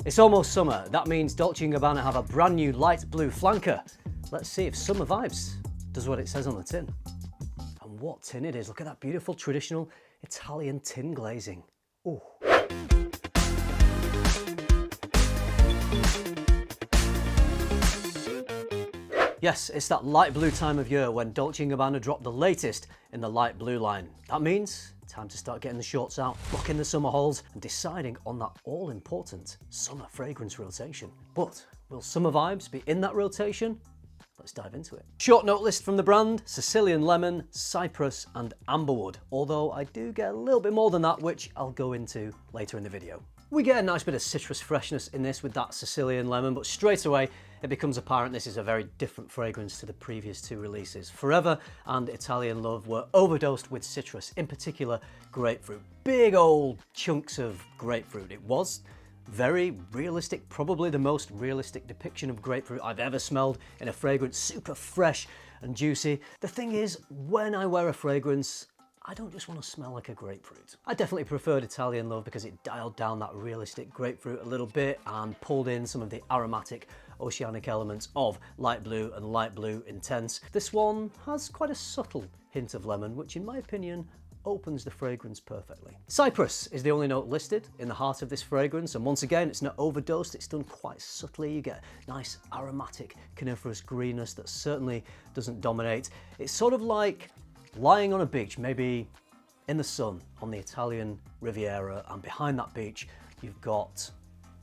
It's almost summer. That means Dolce & Gabbana have a brand new light blue flanker. Let's see if Summer Vibes does what it says on the tin. And what tin it is. Look at that beautiful traditional Italian tin glazing. Ooh. Yes, it's that light blue time of year when Dolce & Gabbana dropped the latest in the light blue line. That means time to start getting the shorts out, booking the summer hauls and deciding on that all-important summer fragrance rotation. But will Summer Vibes be in that rotation? Let's dive into it. Short note list from the brand: Sicilian lemon, cypress and amberwood. Although I do get a little bit more than that, which I'll go into later in the video. We get a nice bit of citrus freshness in this with that Sicilian lemon, but straight away it becomes apparent this is a very different fragrance to the previous two releases. Forever and Italian Love were overdosed with citrus, in particular grapefruit. Big old chunks of grapefruit. It was very realistic, probably the most realistic depiction of grapefruit I've ever smelled in a fragrance. Super fresh and juicy. The thing is, when I wear a fragrance, I don't just want to smell like a grapefruit. I definitely preferred Italian Love because it dialed down that realistic grapefruit a little bit and pulled in some of the aromatic oceanic elements of light blue and light blue intense. This one has quite a subtle hint of lemon, which in my opinion opens the fragrance perfectly. Cypress is the only note listed in the heart of this fragrance, and once again it's not overdosed, it's done quite subtly. You get nice aromatic coniferous greenness that certainly doesn't dominate. It's sort of like lying on a beach, maybe in the sun on the Italian Riviera, and behind that beach you've got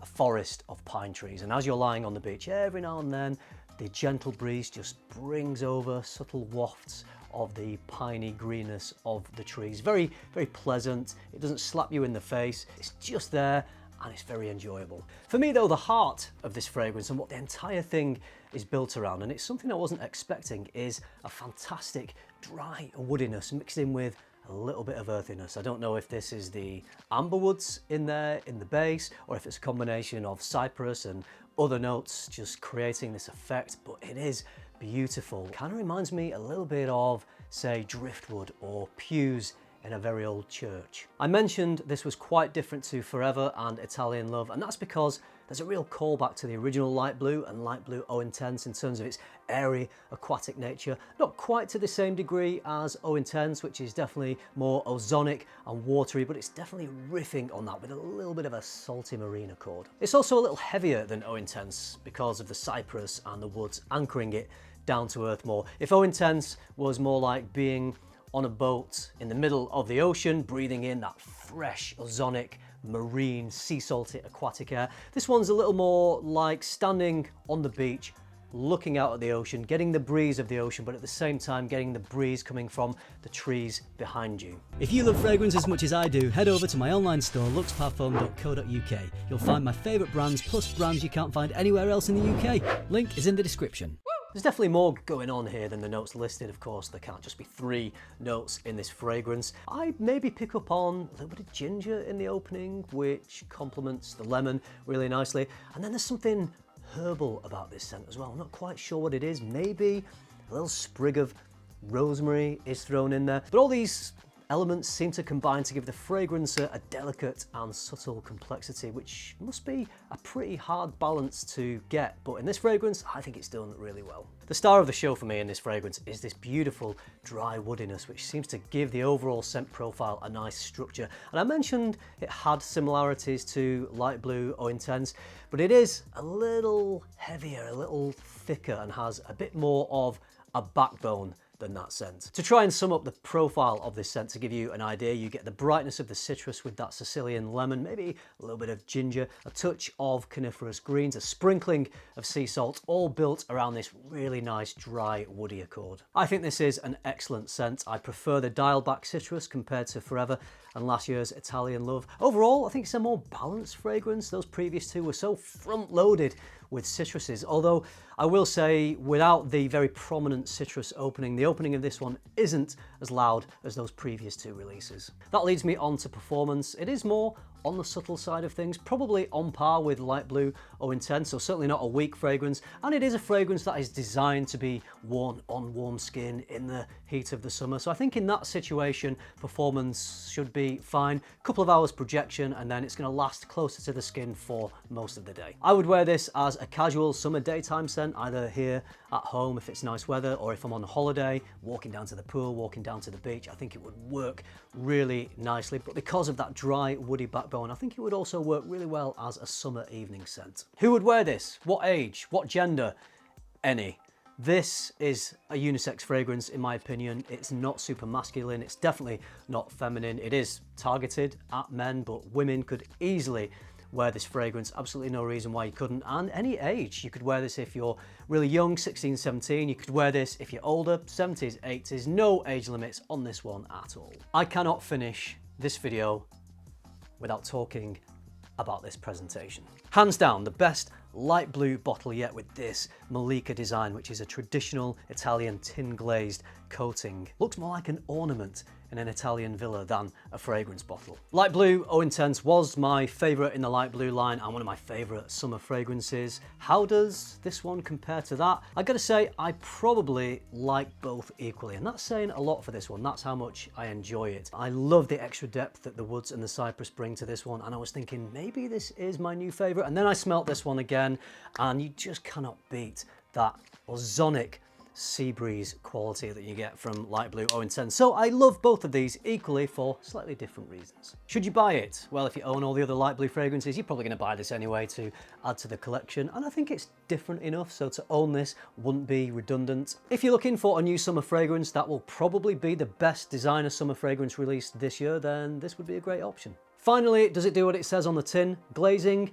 a forest of pine trees, and as you're lying on the beach, every now and then the gentle breeze just brings over subtle wafts of the piney greenness of the trees. Very, very pleasant. It doesn't slap you in the face. It's just there and it's very enjoyable. For me though, the heart of this fragrance and what the entire thing is built around, and it's something I wasn't expecting, is a fantastic dry woodiness mixed in with a little bit of earthiness. I don't know if this is the amberwoods in there in the base, or if it's a combination of cypress and other notes just creating this effect, but it is beautiful. Kind of reminds me a little bit of, say, driftwood or pews in a very old church. I mentioned this was quite different to Forever and Italian Love, and that's because there's a real callback to the original light blue and light blue Eau Intense in terms of its airy, aquatic nature. Not quite to the same degree as Eau Intense, which is definitely more ozonic and watery, but it's definitely riffing on that with a little bit of a salty marine accord. It's also a little heavier than Eau Intense because of the cypress and the woods anchoring it down to earth more. If Eau Intense was more like being on a boat in the middle of the ocean, breathing in that fresh, ozonic, marine, sea salty, aquatic air, this one's a little more like standing on the beach, looking out at the ocean, getting the breeze of the ocean, but at the same time getting the breeze coming from the trees behind you. If you love fragrance as much as I do, head over to my online store, luxplatform.co.uk. You'll find my favourite brands, plus brands you can't find anywhere else in the UK. Link is in the description. There's definitely more going on here than the notes listed. Of course, there can't just be 3 notes in this fragrance. I maybe pick up on a little bit of ginger in the opening, which complements the lemon really nicely. And then there's something herbal about this scent as well. I'm not quite sure what it is. Maybe a little sprig of rosemary is thrown in there. But all these elements seem to combine to give the fragrance a delicate and subtle complexity, which must be a pretty hard balance to get, but in this fragrance I think it's done really well. The star of the show for me in this fragrance is this beautiful dry woodiness, which seems to give the overall scent profile a nice structure. And I mentioned it had similarities to light blue or intense, but it is a little heavier, a little thicker, and has a bit more of a backbone than that scent. To try and sum up the profile of this scent, to give you an idea, you get the brightness of the citrus with that Sicilian lemon, maybe a little bit of ginger, a touch of coniferous greens, a sprinkling of sea salt, all built around this really nice dry woody accord. I think this is an excellent scent. I prefer the dialed back citrus compared to Forever and last year's Italian Love. Overall, I think it's a more balanced fragrance. Those previous two were so front-loaded with citruses, although I will say without the very prominent citrus opening, the opening of this one isn't as loud as those previous two releases. That leads me on to performance. It is more on the subtle side of things, probably on par with light blue or intense, so certainly not a weak fragrance. And it is a fragrance that is designed to be worn on warm skin in the heat of the summer. So I think in that situation, performance should be fine. A couple of hours projection, and then it's going to last closer to the skin for most of the day. I would wear this as a casual summer daytime scent, either here at home if it's nice weather, or if I'm on holiday, walking down to the pool, walking down to the beach. I think it would work really nicely, but because of that dry, woody backbone, I think it would also work really well as a summer evening scent. Who would wear this? What age? What gender? Any. This is a unisex fragrance in my opinion. It's not super masculine, it's definitely not feminine. It is targeted at men, but women could easily wear this fragrance. Absolutely no reason why you couldn't. And any age. You could wear this if you're really young, 16, 17. You could wear this if you're older, 70s, 80s. No age limits on this one at all. I cannot finish this video without talking about this presentation. Hands down, the best light blue bottle yet with this Malika design, which is a traditional Italian tin glazed coating. Looks more like an ornament in an Italian villa than a fragrance bottle. Light blue Oh Intense was my favorite in the light blue line and one of my favorite summer fragrances. How does this one compare to that? I gotta say, I probably like both equally, and that's saying a lot for this one. That's how much I enjoy it. I love the extra depth that the woods and the cypress bring to this one, and I was thinking maybe this is my new favorite, and then I smelt this one again, and you just cannot beat that ozonic sea breeze quality that you get from light blue Oh Intense. So I love both of these equally for slightly different reasons. Should you buy it? Well, if you own all the other light blue fragrances, you're probably going to buy this anyway to add to the collection, and I think it's different enough so to own this wouldn't be redundant. If you're looking for a new summer fragrance that will probably be the best designer summer fragrance released this year, then this would be a great option. Finally, does it do what it says on the tin? Glazing?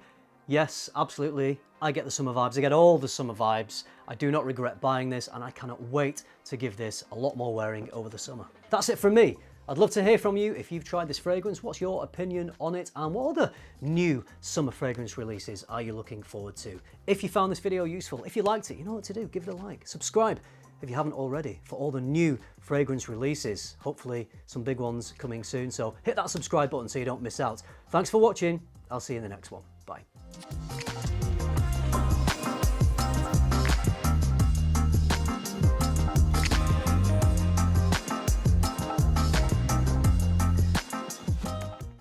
Yes, absolutely. I get the summer vibes. I get all the summer vibes. I do not regret buying this, and I cannot wait to give this a lot more wearing over the summer. That's it from me. I'd love to hear from you if you've tried this fragrance. What's your opinion on it, and what other new summer fragrance releases are you looking forward to? If you found this video useful, if you liked it, you know what to do. Give it a like. Subscribe if you haven't already for all the new fragrance releases. Hopefully some big ones coming soon, so hit that subscribe button so you don't miss out. Thanks for watching. I'll see you in the next one. Bye.